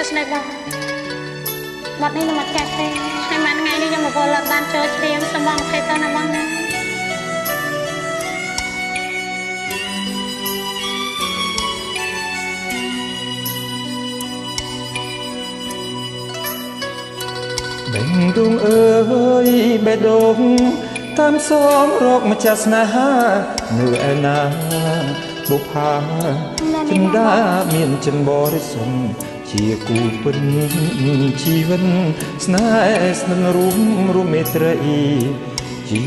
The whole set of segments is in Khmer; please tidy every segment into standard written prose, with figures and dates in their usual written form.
ស្នេហ៍បងបាត់នេះខ្ញុំអត់ចាស់ទេហើយមួយថ្ងៃនេះខ្ញុំមកពលបានចូលច្រៀងសំបង20តណាបងណាបេងដូងអើយបេះដូងតាមសំរកម្ចាស់ស្នេហានៅឯណាបុប្ផាចិន្តាមានចិនបរិសុទ្ធជាគូពិនជីវិតស្នេហ៍ស្នឹងរួមមេត្រីជា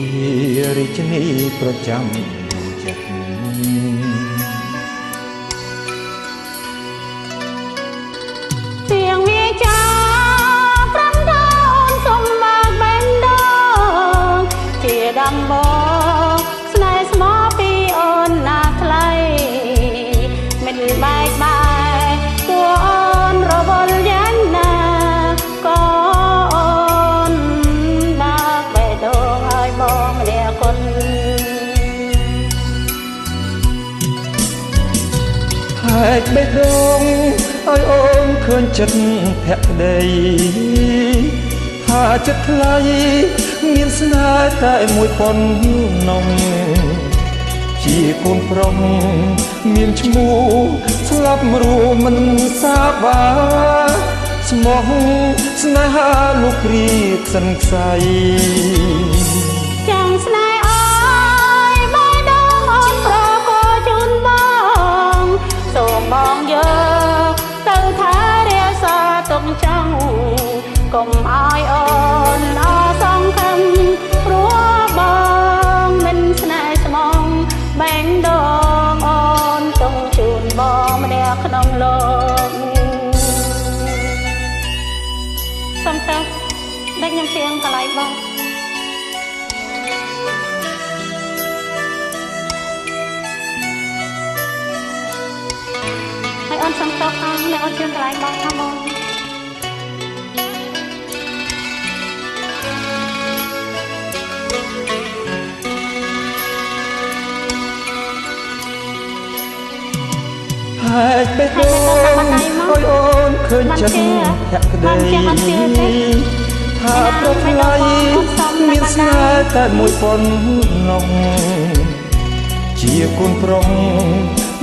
រាជនីប្រចាំចិត្តទៀងវាចាប្រំថាអូនសុំមកបេះដូងជាដំបងស្នេហ៍ស្មោះពីអូនណាថ្លៃមិនបែកបាយគួរអូនរវល់យ៉ាងណាក៏អូនមកបេះដូងឲ្យបងម្នាក់គុណហើយបេះដូងឲ្យអូនឃើញចិត្តភក្តីថាចិត្តថ្លៃមានស្នេហ៍តែមួយប៉ុណ្ណោះជាកូនប្រុសមានឈ្មោះស្លាប់រួមមិនសាបាស្មោះស្នេហាលោកព្រាសិនខ្សៃចង់ស្នេហ៍ឲ្យបេះដូងអូនប្រកោជូនបងសូមបងយកទៅថារាសាទុកចង់កុំឲ្យអូនអសង្ឃឹមព្រោះបងមិនស្នេហ៍ស្មងបេះដូងអូនទុកជូនបងម្នាក់ក្នុងលោកសូមតើដឹកខ្ញុំជៀងកន្លែងបងហើយអូនសំតោខាងអ្នកអូនជឿនកន្លែងបងថាបងហើយបេះដូងឲ្យអូនឃើញចិត្តភក្តីថាប្រថ្លៃមានស្នេហ៍តែមួយប៉ុណ្ណោះជាកូនប្រុស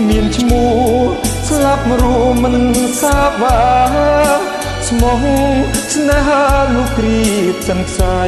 មានឈ្មោះស្លាប់រួមមិនសាបាស្មោះស្នេហាលោកព្រាបសិនខ្សៃ